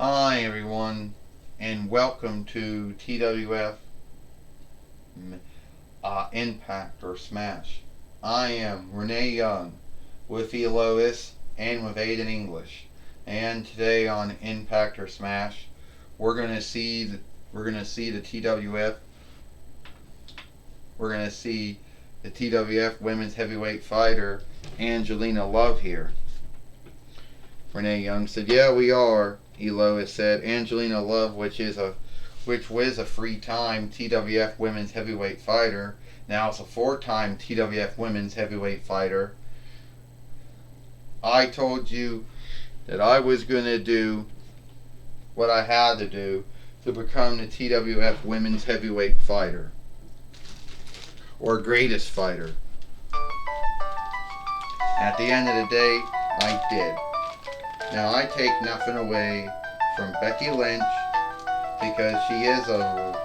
Hi everyone, and welcome to TWF Impact or Smash. I am Renee Young with Elois and with Aiden English, and today on Impact or Smash, we're gonna see the TWF. We're gonna see the TWF Women's Heavyweight Fighter Angelina Love here. Renee Young said, "Yeah, we are." Elois said, "Angelina Love, which was a three-time TWF Women's Heavyweight Fighter, now it's a four-time TWF Women's Heavyweight Fighter. I told you that I was gonna do what I had to do to become the TWF Women's Heavyweight Fighter, or greatest fighter. At the end of the day, I did. Now, I take nothing away from Becky Lynch because she is a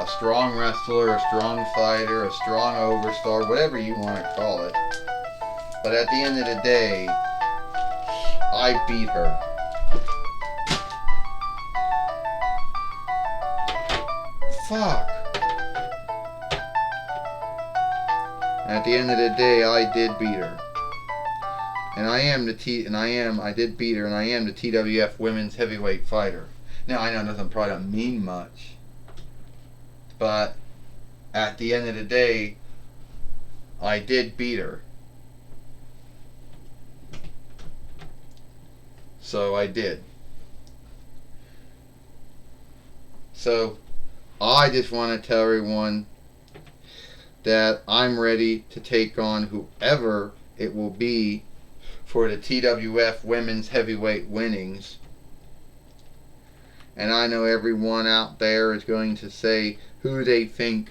strong wrestler, a strong fighter, a strong overstar, whatever you want to call it. But at the end of the day, I beat her. Fuck. At the end of the day, I did beat her. And I did beat her, and I am the TWF Women's Heavyweight Fighter. Now, I know it doesn't probably mean much, but at the end of the day, I did beat her. So I did. So I just want to tell everyone that I'm ready to take on whoever it will be for the TWF Women's Heavyweight Winnings. And I know everyone out there is going to say who they think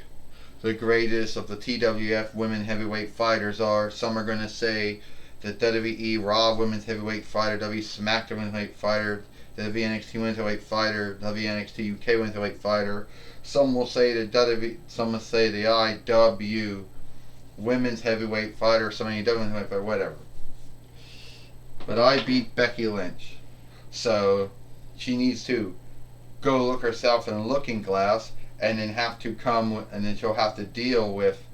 the greatest of the TWF Women Heavyweight Fighters are. Some are going to say the WWE Raw Women's Heavyweight Fighter, WWE SmackDown Women's Heavyweight Fighter, the NXT Women's Heavyweight Fighter, NXT UK Women's Heavyweight Fighter. Some will say some will say the IW Women's Heavyweight Fighter, some AEW Women's Heavyweight Fighter, whatever. But I beat Becky Lynch, so she needs to go look herself in a looking glass, and then she'll have to deal with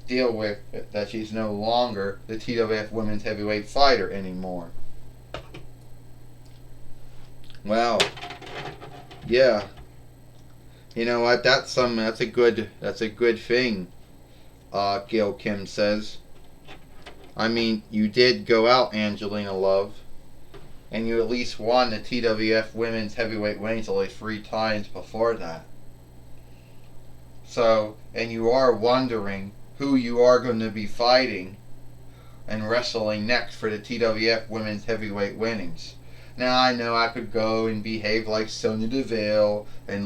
that she's no longer the TWF Women's Heavyweight Fighter anymore. Well, yeah, you know what? That's a good thing. Gail Kim says. I mean, you did go out, Angelina Love, and you at least won the TWF Women's Heavyweight Winnings at least 3 times before that. So, and you are wondering who you are going to be fighting and wrestling next for the TWF Women's Heavyweight Winnings. Now, I know I could go and behave like Sonya Deville and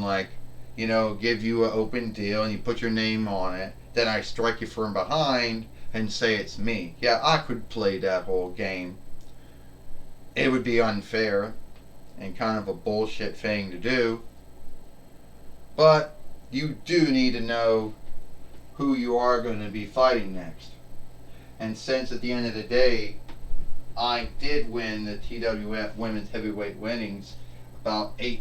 give you an open deal and you put your name on it. Then I strike you from behind and say it's me. Yeah, I could play that whole game. It would be unfair and kind of a bullshit thing to do. But you do need to know who you are going to be fighting next. And since at the end of the day, I did win the TWF Women's Heavyweight Winnings about I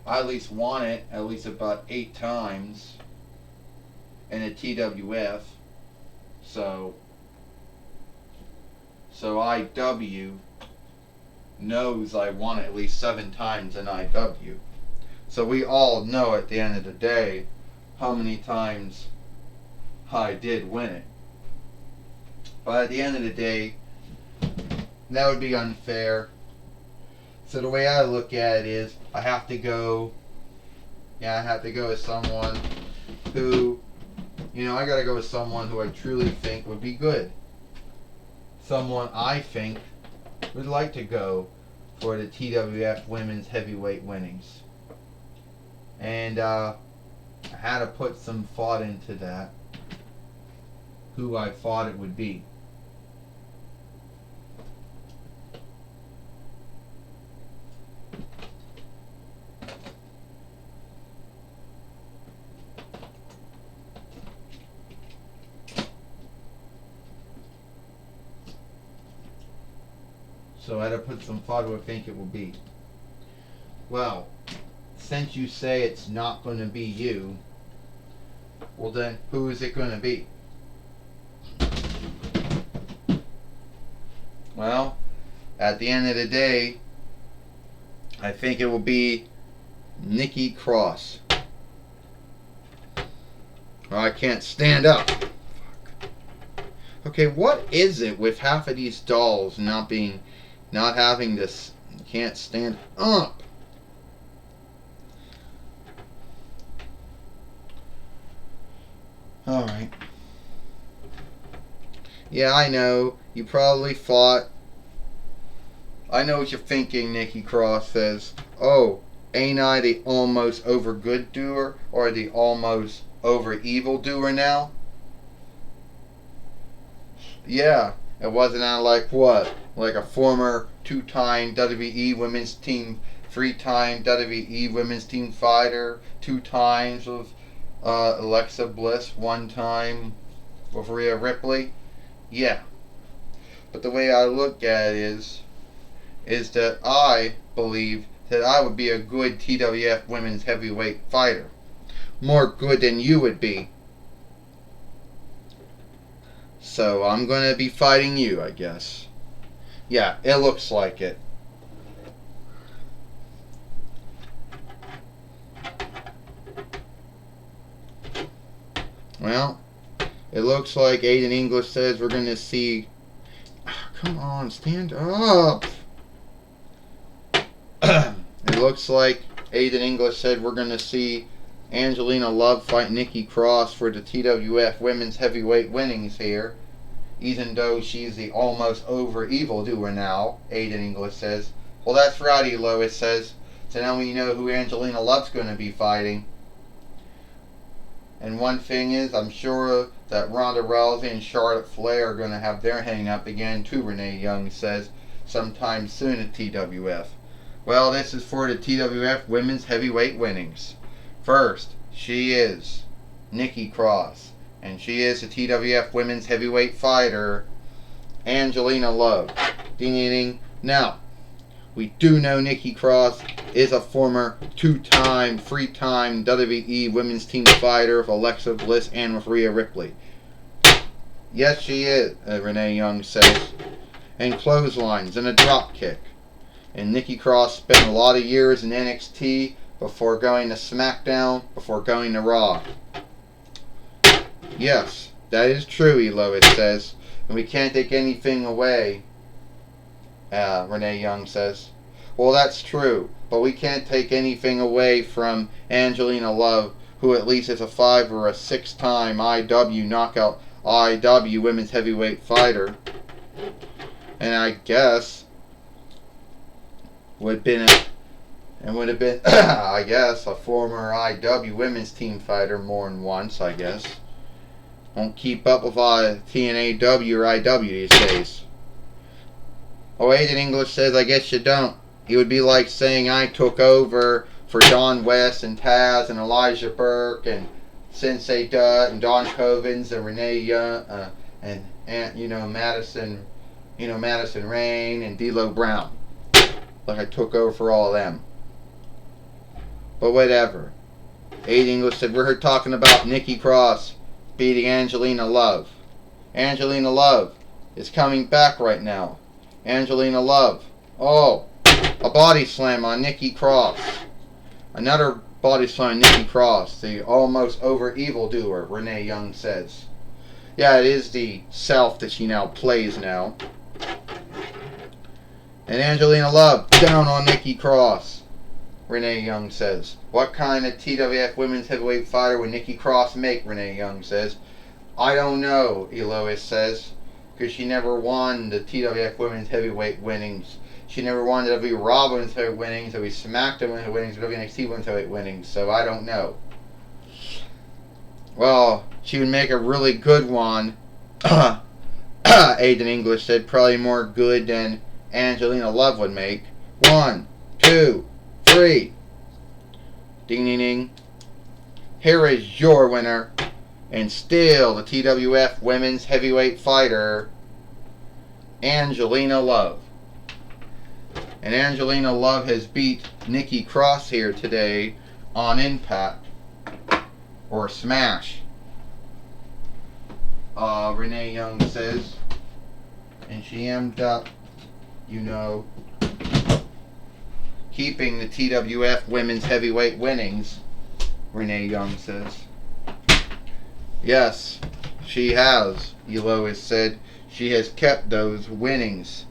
at least won it at least about 8 times in a TWF. So IW knows I won it at least 7 times in IW. So we all know at the end of the day how many times I did win it. But at the end of the day, that would be unfair. So the way I look at it is I have to go with someone who, I gotta go with someone who I truly think would be good. Someone I think would like to go for the TWF Women's Heavyweight Winnings. And I had to put some thought into that, who I thought it would be. So I had to put some thought to what I think it will be. Well, since you say it's not going to be you, well then, who is it going to be? Well, at the end of the day, I think it will be Nikki Cross. Oh, I can't stand up. Okay, what is it with half of these dolls not having this? Can't stand up. All right. Yeah, I know. You probably thought. I know what you're thinking, Nikki Cross says. Oh, ain't I the almost over good doer or the almost over evil doer now? Yeah, it wasn't I like what? Like a former 2-time WWE Women's Team, 3-time WWE Women's Team fighter, 2 times with Alexa Bliss, 1 time with Rhea Ripley. Yeah, but the way I look at it is that I believe that I would be a good TWF Women's Heavyweight fighter, more good than you would be. So I'm going to be fighting you, I guess. Yeah, it looks like it. Well, it looks like Aiden English says we're going to see... Come on, stand up. It looks like Aiden English said we're going to see Angelina Love fight Nikki Cross for the TWF Women's Heavyweight winnings here. Even though she's the almost over evildoer now, Aiden English says. Well, that's right, Lois says. So now we know who Angelina Love's going to be fighting. And one thing is, I'm sure that Ronda Rousey and Charlotte Flair are going to have their hang up again too, Renee Young says, sometime soon at TWF. Well, this is for the TWF Women's Heavyweight winnings. First, she is Nikki Cross. And she is the TWF Women's Heavyweight fighter, Angelina Love. Ding ding ding. Now, we do know Nikki Cross is a former 2-time, 3-time WWE Women's Team fighter with Alexa Bliss and with Rhea Ripley. Yes, she is, Renee Young says. And clotheslines and a drop kick. And Nikki Cross spent a lot of years in NXT before going to SmackDown, before going to Raw. Yes, that is true, Lois says. And we can't take anything away, Renee Young says. Well, that's true, but we can't take anything away from Angelina Love, who at least is a 5 or a 6-time IW knockout IW Women's Heavyweight fighter. And I guess would have been I guess a former IW Women's Team fighter more than once, I guess. Won't keep up with TNAW or IW these days. Oh, Aiden English says, I guess you don't. It would be like saying I took over for Don West and Taz and Elijah Burke and Sensei Dutt and Don Covens and Renee Young and Madison Rain and D'Lo Brown. Like I took over for all of them. But whatever. Aiden English said, we're here talking about Nikki Cross beating Angelina Love. Angelina Love is coming back right now. Angelina Love. Oh, a body slam on Nikki Cross. Another body slam on Nikki Cross, the almost over evildoer, Renee Young says. Yeah, it is the self that she now plays now. And Angelina Love down on Nikki Cross, Renee Young says. What kind of TWF Women's Heavyweight fighter would Nikki Cross make, Renee Young says. I don't know, Elois says, because she never won the TWF Women's Heavyweight winnings. She never won the WWE Raw Women's Heavyweight winnings, WWE SmackDown Women's winnings, or NXT Women's Heavyweight winnings, so I don't know. Well, she would make a really good one. Aiden English said probably more good than Angelina Love would make. 1, 2, 3. Ding ding ding. Here is your winner, and still the TWF Women's Heavyweight fighter, Angelina Love. And Angelina Love has beat Nikki Cross here today on Impact. Or Smash. Renee Young says. And she ended up, you know, keeping the TWF Women's Heavyweight winnings, Renee Young says. Yes, she has, Elois said. She has kept those winnings.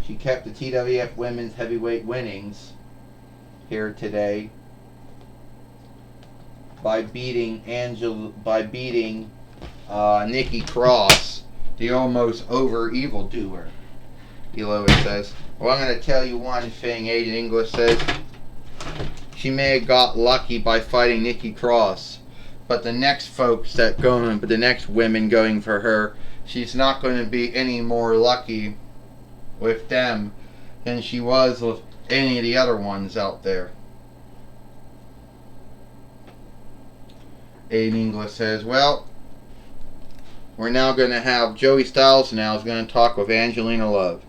She kept the TWF Women's Heavyweight winnings here today by beating Nikki Cross, the almost over evildoer. Elois says. Well, I'm going to tell you one thing. Aiden English says she may have got lucky by fighting Nikki Cross, but the next the next women going for her, she's not going to be any more lucky with them than she was with any of the other ones out there. Aiden English says, well, we're now going to have Joey Styles now is going to talk with Angelina Love.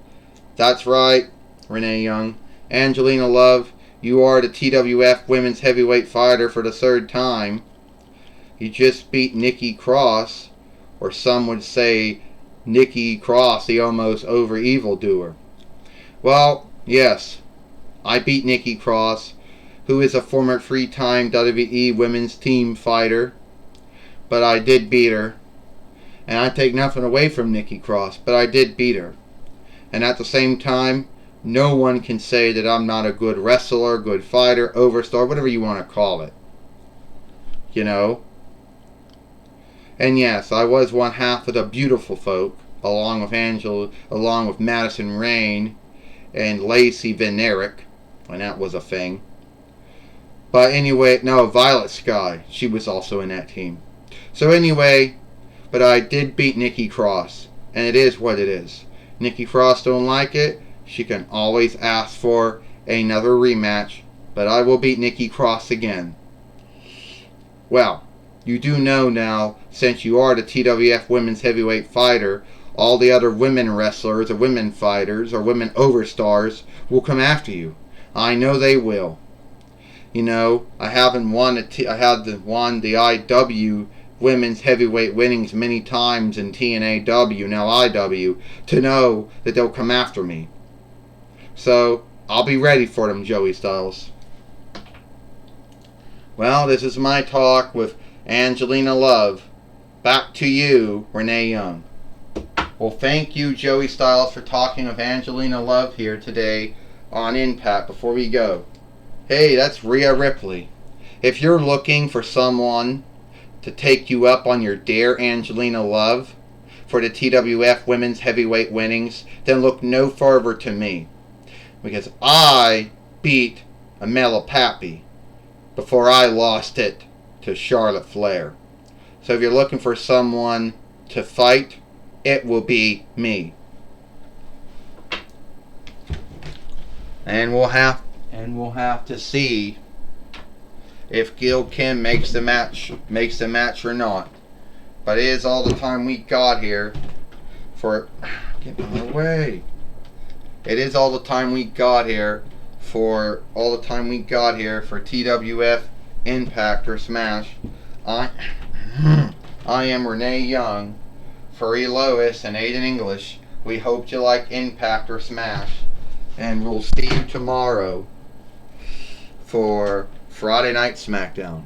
That's right, Renee Young. Angelina Love, you are the TWF Women's Heavyweight Fighter for the third time. You just beat Nikki Cross, or some would say Nikki Cross, the almost over evildoer. Well, yes, I beat Nikki Cross, who is a former three-time WWE Women's Team Fighter, but I did beat her. And I take nothing away from Nikki Cross, but I did beat her. And at the same time, no one can say that I'm not a good wrestler, good fighter, overstar, whatever you want to call it. You know? And yes, I was one half of the beautiful folk, along with Madison Rain and Lacey Van Erich, when that was a thing. But anyway, no, Violet Sky, she was also in that team. So anyway, but I did beat Nikki Cross, and it is what it is. Nikki Cross don't like it, she can always ask for another rematch, but I will beat Nikki Cross again. Well, you do know now, since you are the TWF Women's Heavyweight Fighter, all the other women wrestlers or women fighters or women overstars will come after you. I know they will. You know, I haven't won the IW Women's Heavyweight winnings many times in TNAW, now IW, to know that they'll come after me. So, I'll be ready for them, Joey Styles. Well, this is my talk with Angelina Love. Back to you, Renee Young. Well, thank you, Joey Styles, for talking with Angelina Love here today on Impact. Before we go, hey, that's Rhea Ripley. If you're looking for someone to take you up on your dare, Angelina Love, for the TWF Women's Heavyweight winnings, then look no further to me. Because I beat Amela Pappy before I lost it to Charlotte Flair. So if you're looking for someone to fight, it will be me. And we'll have to see if Gil Kim makes the match or not. But it is all the time we got here for get out of the way. It is all the time we got here for TWF Impact or Smash. I am Renee Young for Elois and Aiden English. We hope you like Impact or Smash, and we'll see you tomorrow for Friday Night SmackDown.